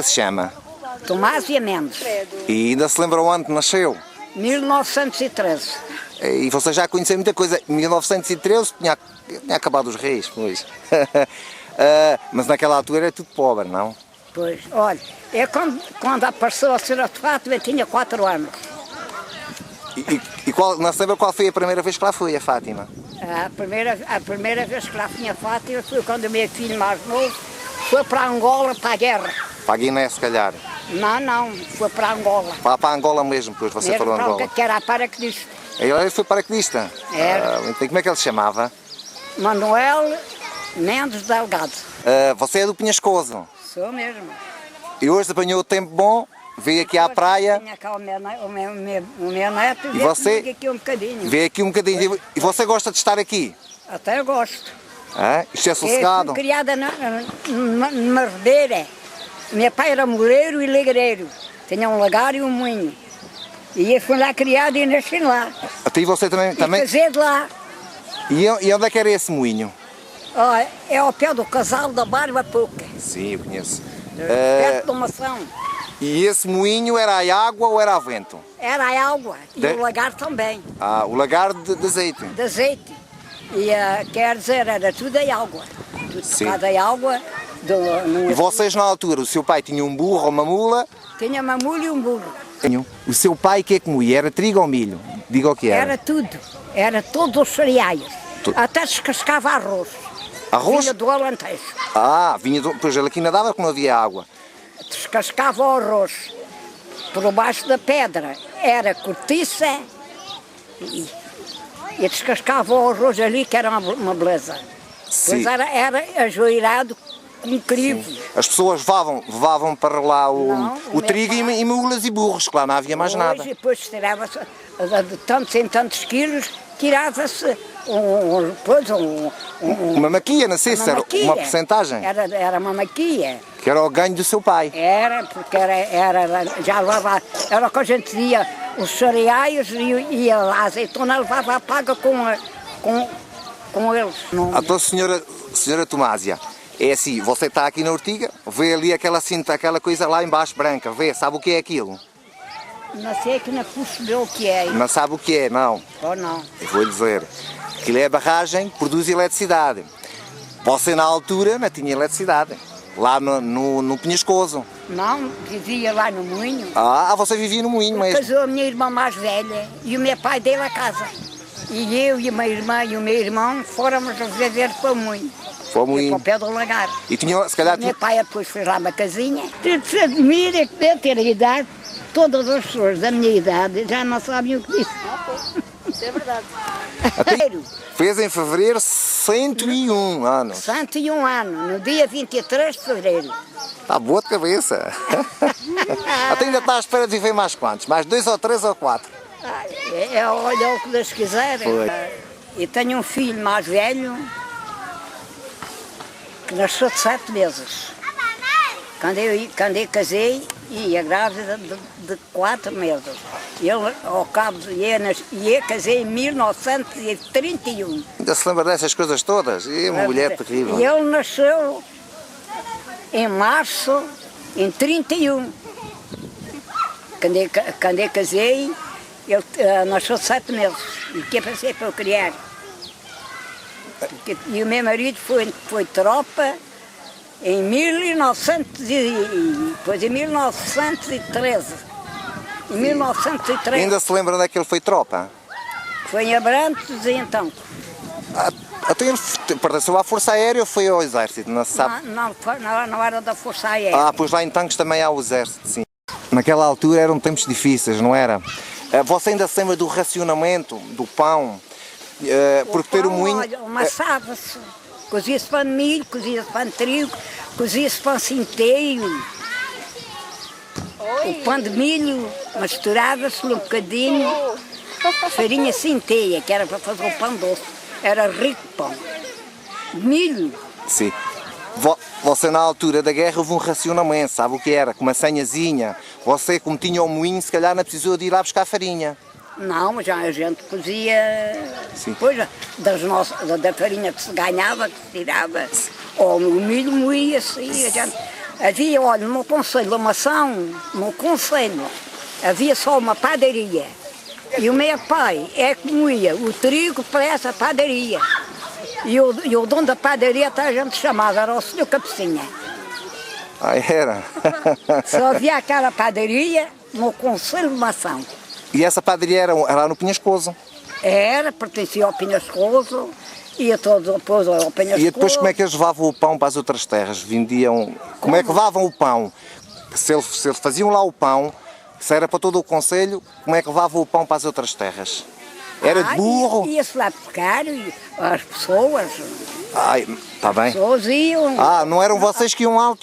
Se chama? Tomásia Mendes. E ainda se lembra o ano que nasceu? 1913. E você já conheceu muita coisa. Em 1913 tinha acabado os reis, pois. Mas naquela altura era tudo pobre, não? Pois, olha, quando apareceu a senhora de Fátima, eu tinha 4 anos. Não se lembra qual foi a primeira vez que lá foi a Fátima? A primeira vez que lá tinha Fátima foi quando o meu filho mais novo foi para Angola, para a guerra. Para a Guiné, se calhar. Não, foi para Angola. Para Angola mesmo, depois você falou Angola. Que era paraquedista. Ele foi paraquedista? Era. Então como é que ele se chamava? Manuel Mendes Delgado. Você é do Penhascoso? Sou mesmo. E hoje apanhou o tempo bom, veio aqui à praia. Tinha cá o meu neto e você aqui um bocadinho. Veio aqui um bocadinho. E você gosta de estar aqui? Até eu gosto. Isto é sossegado? Eu fui criada numa ribeira. Meu pai era moleiro e legreiro. Tinha um lagar e um moinho. E eu fui lá criado e nasci lá. Até você também? E casei de lá. E onde é que era esse moinho? É ao pé do casal da Barba Pouca. Sim, eu conheço. Perto de uma ação. E esse moinho era a água ou era a vento? Era a água e o lagar também. O lagar de azeite? De azeite. E quer dizer, era tudo a água. Tudo tocado a água. E vocês na altura, o seu pai tinha um burro ou uma mula? Tinha uma mula e um burro. O seu pai que é que moía? Era trigo ou milho? Diga o que era. Era tudo. Era todos os cereais. Até descascava arroz. Arroz? Vinha do Alentejo. Pois ele aqui nadava porque não havia água. Descascava o arroz por baixo da pedra. Era cortiça e descascava o arroz ali, que era uma beleza. Pois era ajoelhado com crivo. As pessoas levavam para lá o trigo e mulas e burros, claro, não havia mais nada. E depois tirava-se, de tantos em tantos quilos, tirava-se uma maquia, não sei se era uma porcentagem. Era uma maquia. Que era o ganho do seu pai. Era, porque já levava, era o que a gente dizia, os cereais e a azeitona levava a paga com eles. Então, senhora Tomásia, é assim, você está aqui na Ortiga, vê ali aquela cinta, aquela coisa lá embaixo branca, sabe o que é aquilo? Não sei que não percebeu o que é. Não sabe o que é, não? Ou não? Eu vou lhe dizer. Aquilo é a barragem que produz eletricidade. Você na altura não tinha eletricidade. Lá no Penhascoso. Não, vivia lá no moinho. Você vivia no moinho mesmo. Casou a minha irmã mais velha e o meu pai deu a casa. E eu e a minha irmã e o meu irmão fomos viver para o moinho. Para o moinho. Para o pé do lagar. E tinha, se calhar... Meu pai depois fez lá uma casinha. Se admira que deve ter a idade, todas as pessoas da minha idade já não sabem o que disse. Isso é verdade. Fez em fevereiro 101 anos. 101 anos, no dia 23 de fevereiro. Está boa de cabeça. Até ainda está à espera de viver mais quantos? Mais 2 ou 3 ou 4? Olha o que Deus quiser. E tenho um filho mais velho que nasceu de 7 meses. Quando eu casei, ia grávida de 4 meses. Eu, ao cabo de anos, casei em 1931. Ainda se lembra dessas coisas todas? É uma mulher terrível. E ele nasceu em março, em 31. Quando eu casei, ele nasceu de 7 meses. E que passei para eu criar. E o meu marido foi tropa em 1913. Em 1913. Ainda se lembra onde é que ele foi tropa? Foi em Abrantes e então. Então ele pertenceu à Força Aérea ou foi ao Exército? Não se sabe? Não era da Força Aérea. Pois lá em Tancos também há o Exército, sim. Naquela altura eram tempos difíceis, não era? Você ainda se lembra do racionamento, do pão? Porque ter o moinho... Olha, amassava-se. Cozia-se pão de milho, cozia-se pão de trigo, cozia-se pão centeio. O pão de milho misturava-se um bocadinho de farinha centeia, que era para fazer o pão doce. Era rico pão. De milho. Sim. Você na altura da guerra houve um racionamento, sabe o que era? Com uma senhazinha. Você, como tinha o moinho, se calhar não precisou de ir lá buscar farinha. Não, mas já a gente cozia, sim. Depois da farinha que se ganhava, que se tirava, ou o milho moía-se, e a gente Havia, olha, no Conselho de Lamação, no Conselho, havia só uma padaria. E o meu pai é que moía o trigo para essa padaria. E o dono da padaria até a gente chamava, era o senhor Cabecinha. Ah, era? Só havia aquela padaria no Conselho de Lamação. E essa padaria era lá no Pinhascoso? Era, pertencia ao Pinhascoso, ia todo depois ao Pinhascoso. E depois como é que eles levavam o pão para as outras terras? Vendiam... Como é que levavam o pão? Se eles faziam lá o pão, se era para todo o concelho, como é que levavam o pão para as outras terras? Era de burro? Ia-se lá buscar, e as pessoas... Ai, está bem. As pessoas iam... Ah, não eram vocês que iam lá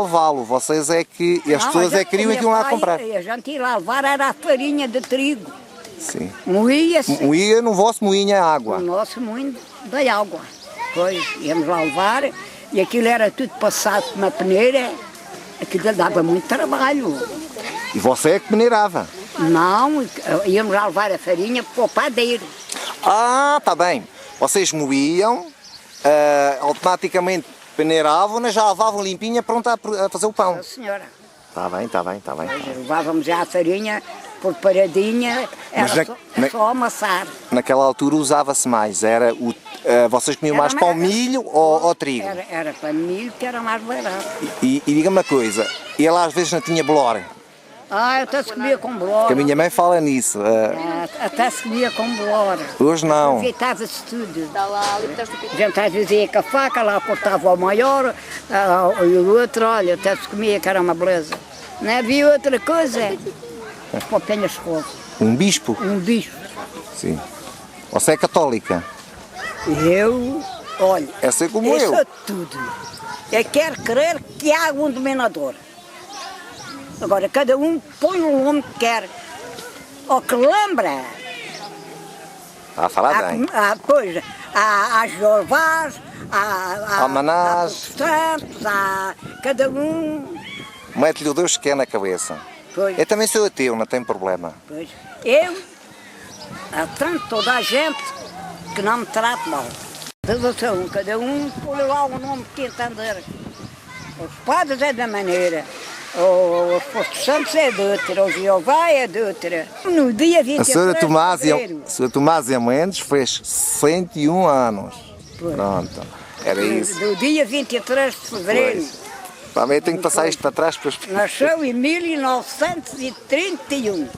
levá-lo, vocês é que... E as pessoas é que queriam e que iam lá comprar. A gente ia lá levar era a farinha de trigo. Sim. Moía-se. Moía no vosso moinho a água. No nosso moinho da água. Pois, íamos lá levar e aquilo era tudo passado na peneira. Aquilo dava muito trabalho. E você é que peneirava? Não, íamos lá levar a farinha para o padeiro. Ah, está bem. Vocês moíam, automaticamente peneiravam, né, já levavam limpinha pronta a fazer o pão. Senhora. Está bem, está bem, está bem. Levávamos já a farinha por paradinha, era só amassar. Naquela altura usava-se mais, vocês comiam mais pão, milho ou trigo? Era para milho que era mais barato. E diga-me uma coisa, ele às vezes não tinha bolor? Ah, até se comia com bolor. Que a minha mãe fala nisso. Até se comia com bolor. Hoje não. Aproveitava-se tudo. Está lá, ali está A gente às vezes ia com a faca, lá cortava o maior, e o outro, olha, até se comia que era uma beleza. Não havia outra coisa. Para o Penhascoso. Um bispo? Um bispo. Sim. Você é católica? Eu, olha, É ser como eu eu. sou tudo. Eu quero crer que há um dominador. Agora, cada um põe o nome que quer. Ou que lembra. Está a falar bem. Pois, há Jeovás, há Manás. santos, há cada um. Mete-lhe o Deus que quer na cabeça. Pois. Eu também sou ateu, não tem problema. Pois. Eu trato toda a gente que não me trate mal. Devoção, cada um põe lá o nome que entender. Os padres é da maneira, os santos é de outra, o Jeová é de outra. No dia 23 A senhora de fevereiro. Tomásia Mendes fez 101 anos. Pois. Pronto, era isso. Do dia 23 de fevereiro. Pois. Também tenho que passar isto para trás para as pessoas. Nasceu em 1931.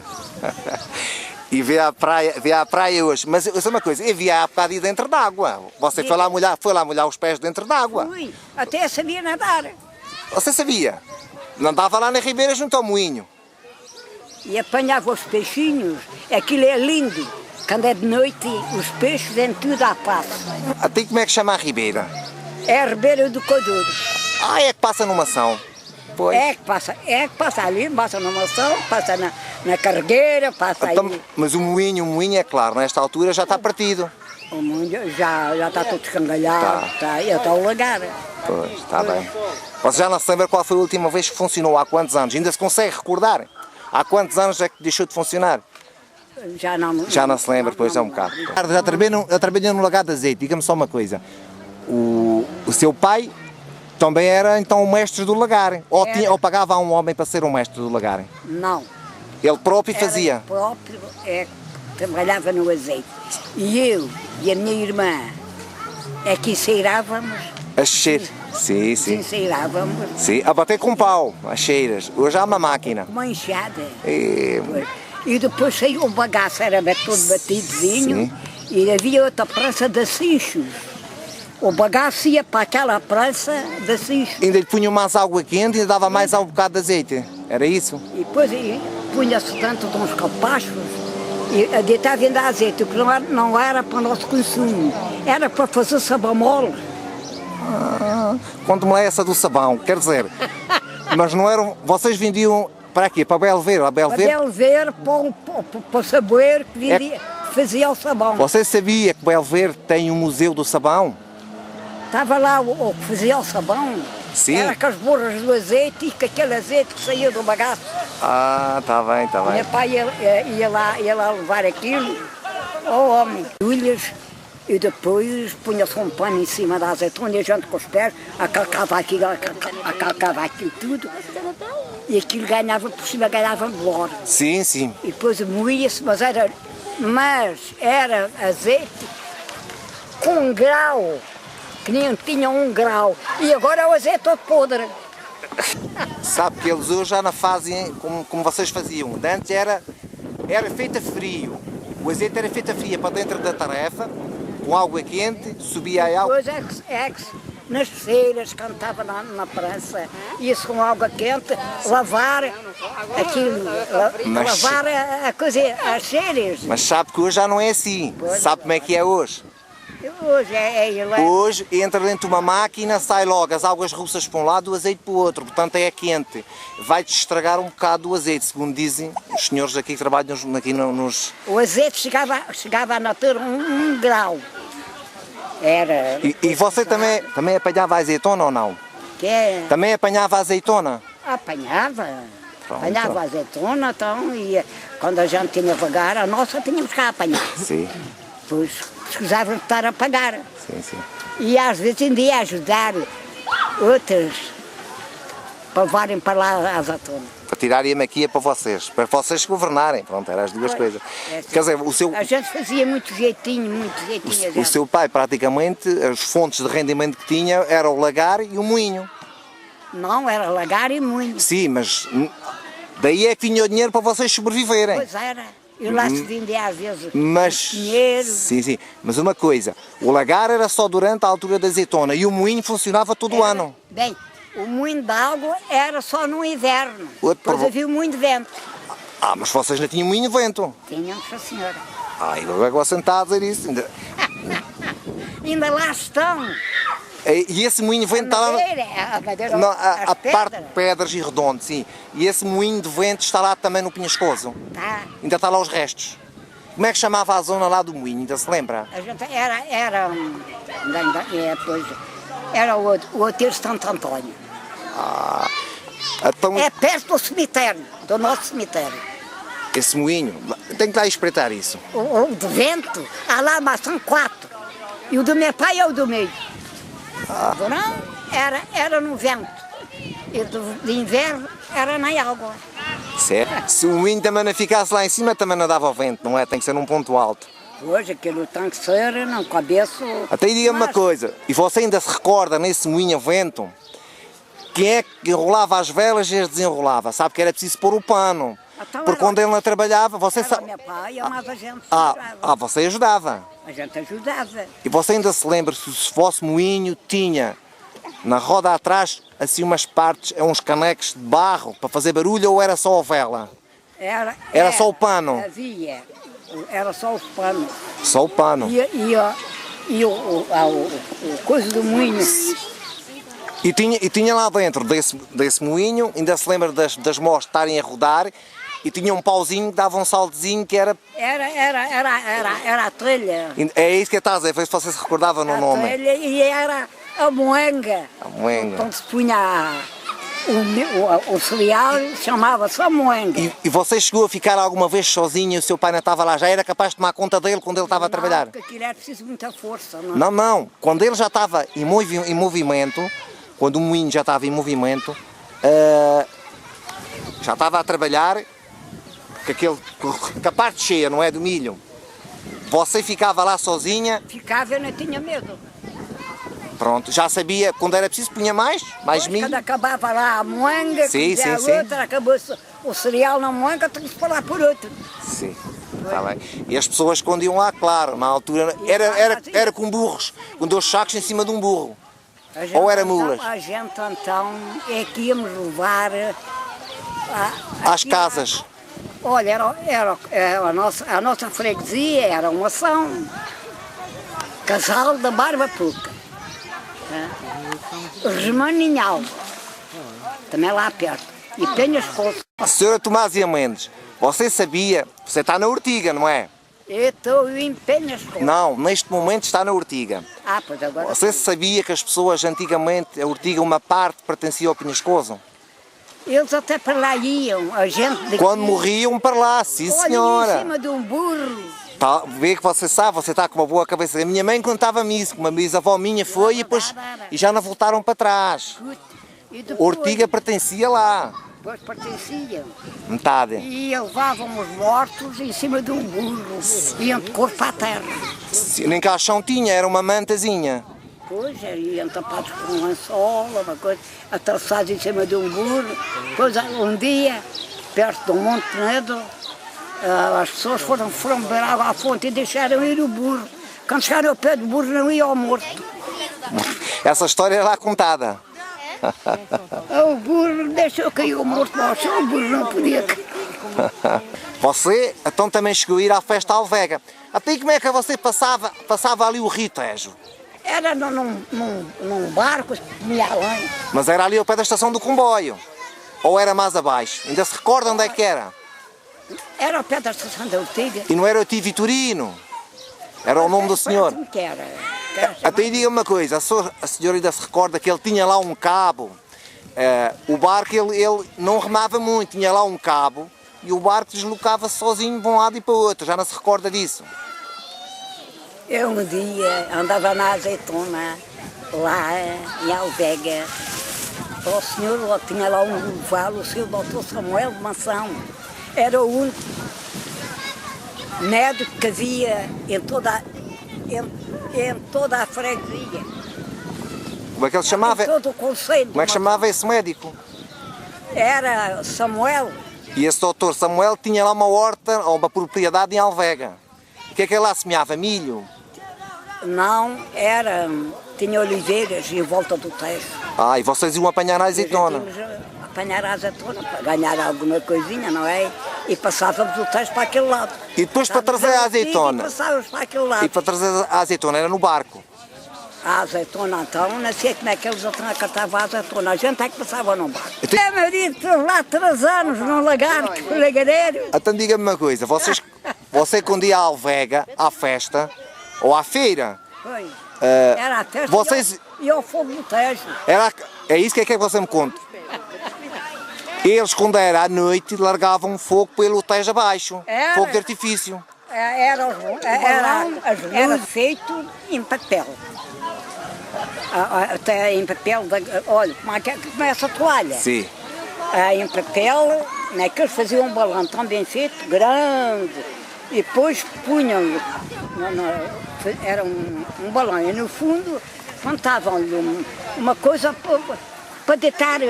E vê a praia hoje. Mas eu sei uma coisa, eu vi há bocado ir dentro d'água. Você foi lá molhar os pés dentro d'água. Fui, até sabia nadar. Você sabia? Não estava lá na ribeira junto ao moinho. E apanhava os peixinhos. Aquilo é lindo. Quando é de noite, os peixes vêm tudo à passo. Até como é que chama a ribeira? É a Ribeira do Codouro. Ah, é que passa numa ação. Pois. É que passa ali, passa na maçã, passa na cargueira, passa Então, aí. mas o moinho é claro, nesta altura já está partido. O mundo já está todo escangalhado, já está o lagar. Pois, está bem. Você já não se lembra qual foi a última vez que funcionou? Há quantos anos? Ainda se consegue recordar? Há quantos anos é que deixou de funcionar? Já não Se lembra, depois é um bocado. Já trabalhei no Lagar de Azeite, diga-me só uma coisa. O seu pai também era então o mestre do lagar? Ou pagava a um homem para ser o mestre do lagar? Não. Ele próprio fazia? Ele próprio trabalhava no azeite. E eu e a minha irmã é que enceirávamos. A cheira. Sim. Enceirávamos. Sim, a bater com pau, as cheiras. Hoje há uma máquina. Uma enxada. E E depois saiu o bagaço, era todo batidozinho. E havia outra prança de cinchos. O bagaço ia para aquela prança de cinchos. ainda lhe punham mais água quente e ainda dava mais um bocado de azeite. Era isso? E depois punha-se dentro de uns capachos e deitava ainda azeite, que não era para o nosso consumo. Era para fazer sabão mole. Conte-me lá essa do sabão, quer dizer, mas não eram, vocês vendiam para quê? Para Belver? A Para Belver, para o saboeiro que vendia, fazia o sabão. Você sabia que Belver tem um museu do sabão? Estava lá o que fazia o sabão. Sim. Era com as borras do azeite e com aquele azeite que saía do bagaço. Ah, está bem. Meu pai ia lá levar aquilo. Oh homem, agulhas E depois punha-se um pano em cima da azeitona e a gente com os pés acalcava aquilo tudo. E aquilo ganhava, por cima ganhava melhor. Sim, sim. E depois moía-se, mas era azeite com grau, que nem tinha 1 grau. E agora o azeite todo podre. Sabe que eles hoje já não fazem como vocês faziam. Antes era feito a frio. O azeite era feito a frio para dentro da tarefa, com água quente, subia a água. Depois nas feiras cantava na praça, ia-se com água quente, lavar aquilo, lavar a coisa, as cheiras. Mas sabe que hoje já não é assim. Sabe como é que é hoje? Hoje é Hoje entra dentro de uma máquina, sai logo as águas russas para um lado, o azeite para o outro, portanto é quente. Vai-te estragar um bocado o azeite, segundo dizem os senhores aqui que trabalham aqui nos... O azeite chegava a não ter 1 grau. Era... E você também apanhava azeitona ou não? Também apanhava azeitona? Apanhava. Pronto. Apanhava azeitona, então, e quando a gente tinha vagar, a nossa tínhamos cá a apanhar. Sim. Pois escusávamos de estar a pagar. Sim, sim. E às vezes ainda ia ajudar outras para levarem para lá a azeitona. Para tirarem a maquia para vocês governarem, pronto, eram as duas coisas. Quer dizer, A gente fazia muito jeitinho. O seu pai praticamente, as fontes de rendimento que tinha era o lagar e o moinho. Não, era lagar e moinho. Sim, mas daí é que vinha o dinheiro para vocês sobreviverem. Pois era. E lá se vendia às vezes Mas, dinheiro. sim, mas uma coisa, o lagar era só durante a altura da azeitona e o moinho funcionava todo o ano. Bem, o moinho de água era só no inverno, Outro pois havia muito vento. Mas vocês não tinham moinho de vento. Tínhamos, a senhora. Agora você está a dizer isso. Ainda lá estão. E esse moinho de vento está lá... A madeira, A parte de pedras e redondo, sim. E esse moinho de vento está lá também no Pinhascoso. Tá. Ainda está lá os restos. Como é que chamava a zona lá do moinho? Ainda se lembra? A gente era o Outeiro de Santo Antônio. Então, É perto do cemitério, do nosso cemitério. esse moinho, tem que lá espreitar isso. O de vento, lá mas são 4. E o do meu pai é o do meio. O verão era no vento. E de inverno era na água. Certo? Se o moinho também não ficasse lá em cima, também não dava ao vento, não é? Tem que ser num ponto alto. Hoje aquilo tem que ser num cabeço. Até diga-me uma coisa, e você ainda se recorda nesse moinho a vento? Quem é que enrolava as velas e as desenrolava? Sabe que era preciso pôr o pano. Então, Porque quando ele não trabalhava, você Era sabe... meu pai, mas a gente ajudava. Você ajudava. A gente ajudava. E você ainda se lembra se o vosso moinho tinha na roda atrás assim umas partes, uns canecos de barro para fazer barulho ou era só a vela? Era só o pano? Era só o pano. Só o pano. E o coisa do moinho. E tinha lá dentro desse moinho, ainda se lembra das mós estarem a rodar e tinha um pauzinho que dava um saltezinho que era... Era a telha. É isso que eu estava a dizer, foi se você se recordava no nome. A telha e era a moenga. A moenga. Quando se punha o cereal, chamava-se a moenga. E você chegou a ficar alguma vez sozinho e o seu pai não estava lá? Já era capaz de tomar conta dele quando ele estava a trabalhar? Porque aquilo era preciso muita força, não? Não. Quando ele já estava em movimento, quando o moinho já estava em movimento, já estava a trabalhar, com a parte cheia, não é, do milho, você ficava lá sozinha? Ficava, eu não tinha medo. Pronto, já sabia, quando era preciso punha mais milho? Quando acabava lá a moanga, sim. outra, acabou o cereal na moanga, tinha que falar por outro. Sim, está bem. E as pessoas escondiam lá, claro, na altura, era com burros, com 2 sacos em cima de um burro. Ou era mulas? A gente então é que íamos levar às casas. Olha, a nossa freguesia era uma ação. Casal da Barba Puca. Remaninhal. Também lá perto. E Penhascoso. A senhora Tomásia Mendes, você sabia, você está na Ortiga, não é? Eu estou em Penhascoso. Não, neste momento está na Ortiga. Pois agora... Você sabia que as pessoas antigamente, a Ortiga, uma parte pertencia ao Penhascoso? Eles até para lá iam, a gente daqui... Quando morriam para lá, sim senhora. Olha, em cima de um burro. Tá, vê que você sabe, você está com uma boa cabeça. A minha mãe contava-me isso, uma bisavó minha foi e já não voltaram para trás. E depois, Ortiga pertencia lá, depois pertenciam. metade. E levavam os mortos em cima de um burro, iam de corpo à terra. Nem caixão tinha, era uma mantazinha. Depois iam tapados com um lençol, uma coisa, atravessados em cima de um burro. Depois, um dia, perto do Monte Penedo, as pessoas foram beber água à fonte e deixaram ir o burro. Quando chegaram ao pé do burro, não ia ao morto. Essa história é lá contada. O burro deixou cair o morto ao chão, o burro não podia cair. Você então também chegou a ir à festa Alvega. Até aí como é que você passava ali o Rio Tejo? Era num barco, ia além. Mas era ali ao pé da estação do comboio? Ou era mais abaixo? Ainda se recorda onde é que era? Era ao pé da estação da Ortiga. E não era o tio Vitorino? Era o nome do senhor? Parece-me que era. Até aí diga-me uma coisa, a senhora ainda se recorda que ele tinha lá um cabo. O barco ele não remava muito, tinha lá um cabo e o barco deslocava-se sozinho de um lado e para o outro. Já não se recorda disso? Eu um dia andava na azeitona, lá em Alvega. O senhor tinha lá um vale, o senhor doutor Samuel de Mansão. Era o único médico que havia em toda a freguesia. Como é que ele se chamava? Em todo o concelho. Como é que chamava esse médico? Era Samuel. E esse doutor Samuel tinha lá uma horta ou uma propriedade em Alvega. O que é que ele lá semeava? Milho? Não, tinha oliveiras em volta do Tejo. E vocês iam apanhar a azeitona? Apanhar a azeitona para ganhar alguma coisinha, não é? E passávamos o Tejo para aquele lado. E depois para trazer a azeitona? E passávamos para aquele lado. E para trazer a azeitona era no barco? A azeitona então, não sei como é que eles acartavam a azeitona, a gente é que passava no barco. Então- É, meu dia, estive lá 3 anos num lagarto, lagareiro. Então diga-me uma coisa, você quando ia à Alvega, à festa, ou à feira, Foi. eh, Era a festa vocês- e ao fogo do Tejo. é isso que é que você me conta? Eles, quando era à noite, largavam fogo pelo Tejo abaixo, Era. fogo de artifício. Era feito em papel. Até em papel, olha, como é essa toalha? Sim. Em papel, né, que eles faziam um balão tão bem feito, grande, e depois punham-lhe, era um balão, e no fundo plantavam-lhe uma coisa para deitar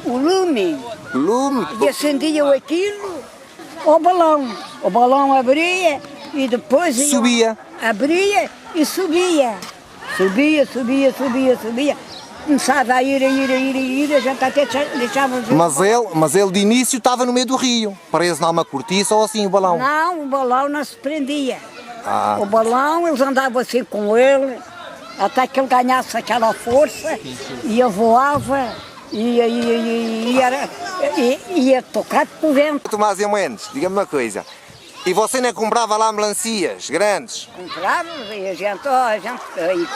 o lume, Lume. e acendiam aquilo ao balão. O balão abria e depois Subia. Abria e subia. Subia. Começava a ir, a gente até deixava... Mas ele de início estava no meio do rio, preso numa cortiça ou assim o balão? Não, o balão não se prendia. O balão, eles andavam assim com ele, até que ele ganhasse aquela força, e ele voava, ia tocado por vento. Tomás e Mendes, diga-me uma coisa, e você não comprava lá melancias grandes? Comprávamos e a gente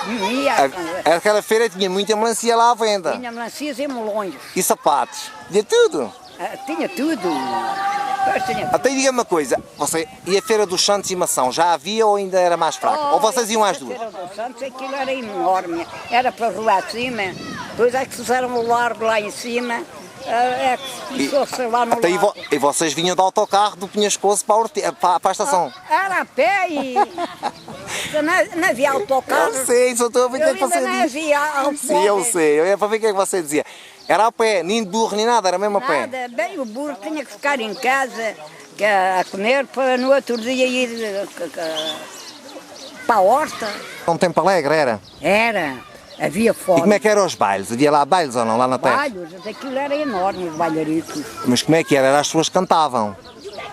comia. Aquela feira tinha muita melancia lá à venda. Tinha melancias e melões. E sapatos, tinha tudo. Tinha tudo. Até diga-me uma coisa, você e a Feira dos Santos e Mação, já havia ou ainda era mais fraca? Ou vocês iam às duas? A Feira dos Santos, aquilo era enorme, era para a rua acima, depois é que fizeram o largo lá em cima, é que começou-se lá no Até largo. e vocês vinham de autocarro do Pinhascoso para a estação? Era a pé e não havia autocarro. Eu sei, só estou a ver o que é que Eu ainda você não diz. havia automóveis. Sim, eu sei, eu ia para ver o que é que você dizia. Era a pé, nem de burro nem nada, era mesmo a pé. Nada, bem o burro tinha que ficar em casa a comer para no outro dia ir para a horta. Um tempo alegre era. Havia E fome. como é que eram os bailes? Havia lá bailes ou não, lá na terra? Bailhos, aquilo era enorme, os bailaritos. Mas como é que era? As pessoas cantavam.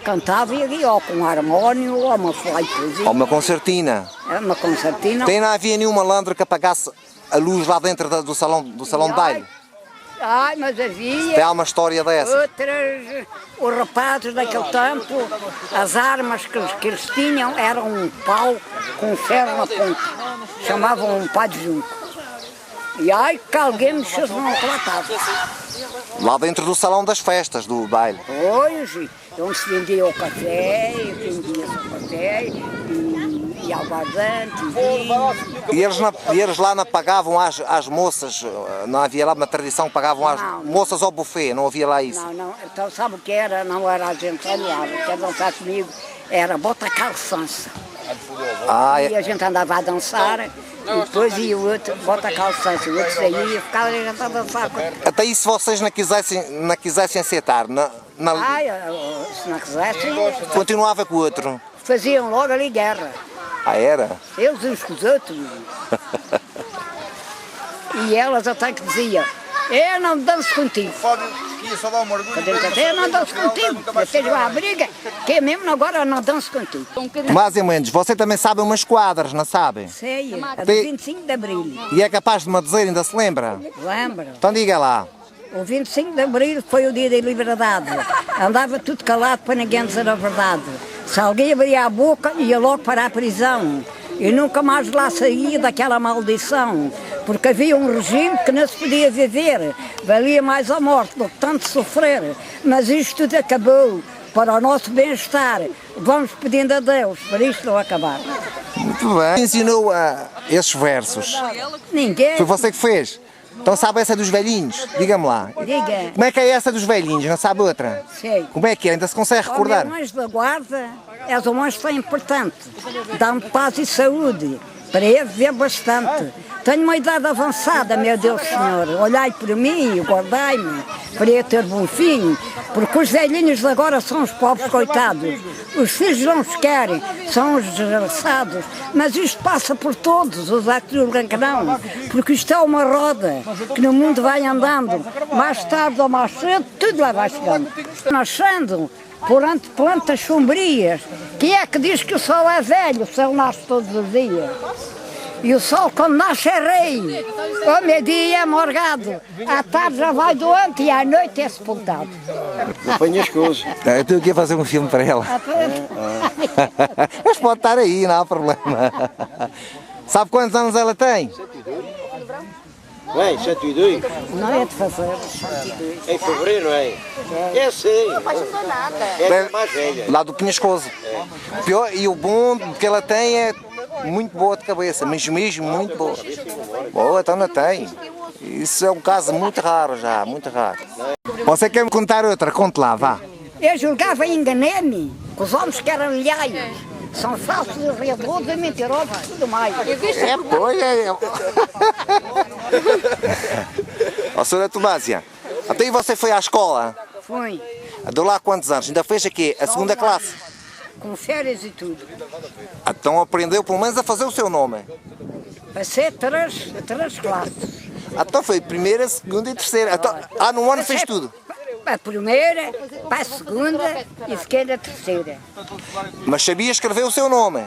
Cantava e ali, ou com harmónio, ou uma flaitozinha. Ou uma concertina. Uma concertina. Não havia nenhuma malandro que apagasse a luz lá dentro do salão de baile? Ai, mas havia. Tem uma história dessa. Outras, os rapazes daquele tempo, as armas que eles tinham eram um pau com ferro na ponta. Chamavam um pá de junco. E ai, que alguém mexeu se não tratava. Lá dentro do salão das festas, do baile. Pois, onde se vendia o café e vendia-se café e aguardente, vinho. E eles lá não pagavam às moças, não havia lá uma tradição que pagavam às Não. moças ao buffet, não havia lá isso? Não, então sabe o que era? Não era a gente alinhava, quer dançar comigo, era bota calçança. Ah, E a gente andava a dançar, e depois ia o outro, bota calçança, o outro saía e ficava a gente a dançar. até isso se vocês não quisessem aceitar, Ai, se não quisessem, continuava com o outro. faziam logo ali guerra. Ah, era? Eles uns com os outros. E elas até que diziam, eu não danço contigo. Eu não danço contigo. Vocês vão à briga, que eu mesmo agora não danço contigo. Mais ou menos, você também sabe umas quadras, não sabe? Sei, a do Tem- 25 de Abril. E é capaz de me dizer, ainda se lembra? Lembra? Então diga lá. O 25 de Abril foi o dia da liberdade. Andava tudo calado para ninguém dizer a verdade. Se alguém abria a boca, ia logo para a prisão. E nunca mais lá saía daquela maldição. Porque havia um regime que não se podia viver. Valia mais a morte do que tanto sofrer. Mas isto tudo acabou. Para o nosso bem-estar. Vamos pedindo a Deus para isto não acabar. Muito bem. Quem ensinou esses versos? Ninguém. Foi você que fez? Então sabe essa dos velhinhos? Diga-me lá. Diga. Como é que é essa dos velhinhos? Não sabe outra? Sei. Como é que é? Ainda se consegue recordar? Ó, meu anjo da guarda, és um anjo tão importante. Dá-me paz e saúde, para eu viver bastante. Tenho uma idade avançada, meu Deus Senhor. Olhai por mim e guardai-me, para eu ter bom fim. Porque os velhinhos de agora são os pobres coitados. Os filhos não os querem, são os desgraçados. Mas isto passa por todos, os actos que não. Porque isto é uma roda que no mundo vai andando. Mais tarde ou mais cedo, tudo lá vai chegando. Nascendo por ante plantas sombrias. Quem é que diz que o sol é velho? O sol nasce todos os dias. E o sol, quando nasce, é rei. Ao meio-dia é morgado. À tarde já vai doente e à noite é sepultado. Apanha as coisas. Eu estou aqui a fazer um filme para ela. Mas pode estar aí, não há problema. Sabe quantos anos ela tem? Bem, 102. Não é de fazer. Em fevereiro, é? É sim. Não ajudou nada. É a mais velha. Lá do Penhascoso. Pior, e o bom que ela tem é muito boa de cabeça, mas mesmo muito boa. Boa, então não tem. Isso é um caso muito raro já, muito raro. Você quer me contar outra? Conte lá, vá. Eu julgava e enganei-me que os homens que eram leais são falsos, readoros e mentirosos e tudo mais. É, pois é. Ó, senhora Tomásia, até aí você foi à escola? Fui, Deu lá quantos anos? Ainda fez aqui a segunda classe? com férias e tudo. Então aprendeu pelo menos a fazer o seu nome. Passei três classes. Então foi primeira, segunda e terceira. Então, no ano fez tudo. Para a primeira, para a segunda e fiquei na terceira. Mas sabia escrever o seu nome.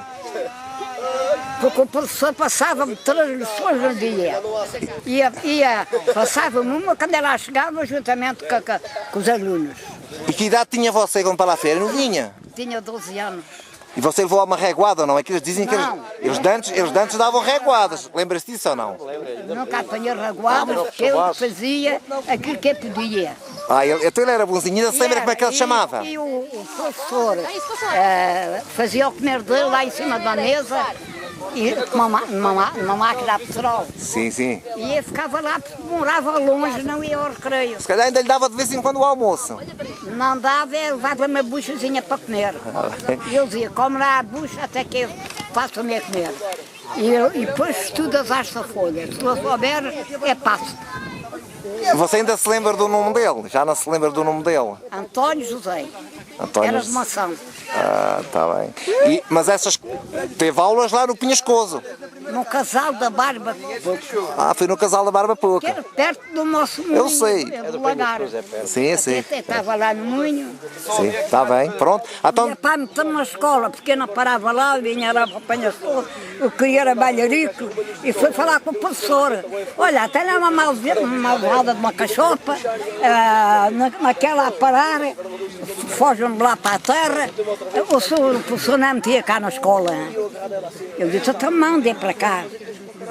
Porque o professor passava-me 3 lições no dia. Passava-me uma quando ela chegava juntamente com os alunos. E que idade tinha você quando para lá a feira? Não vinha. Tinha 12 anos. E você levou a uma reguada ou não? É que eles dizem que Não. eles de antes davam reguadas. Lembra-se disso ou não? Nunca apanhei reguadas, porque eu fazia aquilo que eu podia. Então ele era bonzinho. Ainda se lembra como é que ele se chamava? E o professor fazia o comer dele lá em cima da mesa, e numa máquina de petróleo. Sim, sim. E eu ficava lá, porque morava longe, não ia ao recreio. Se calhar ainda lhe dava de vez em quando o almoço. Não dava, eu levava uma buchazinha para comer. E eu dizia, come lá a bucha até que eu faço-me a comer. E depois estudas esta folha. Se não souber, é passo. Você ainda se lembra do nome dele? Já não se lembra do nome dele? António José. António Era de maçã. Ah, está bem. Mas essas... Teve aulas lá no Penhascoso. No casal da Barba, Foi no Casal da Barba que Pouca. era perto do nosso moinho. Eu sei. É do lagar. Sim, sim. Até estava lá no moinho. Sim, está bem. Pronto. Então, Ia para meter na escola, porque eu não parava lá, eu vinha lá para apanhar sol, eu queria era bailarico, e fui falar com o professor. Olha, até lá uma malvada de uma cachopa, naquela a parar, fogem lá para a terra, o professor não metia cá na escola. Eu disse, então mande para cá.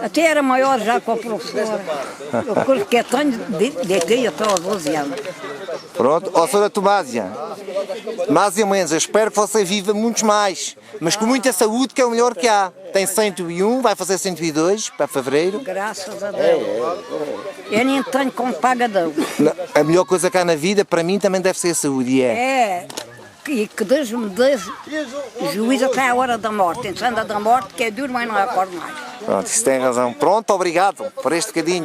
Até era maior já com o professor. O curso que eu tenho, deitei até aos 12 anos. Pronto, ó senhora Tomásia, mais ou menos, eu espero que você viva muitos mais, mas com muita saúde, que é o melhor que há. Tem 101, vai fazer 102 para fevereiro. Graças a Deus. Eu nem tenho como pagadão. A melhor coisa que há na vida, para mim, também deve ser a saúde, e é. É, e que Deus me dê juízo até a hora da morte. Entenda da morte, que é duro, mas não acordo mais. Pronto, isso tem razão. Pronto, obrigado por este bocadinho.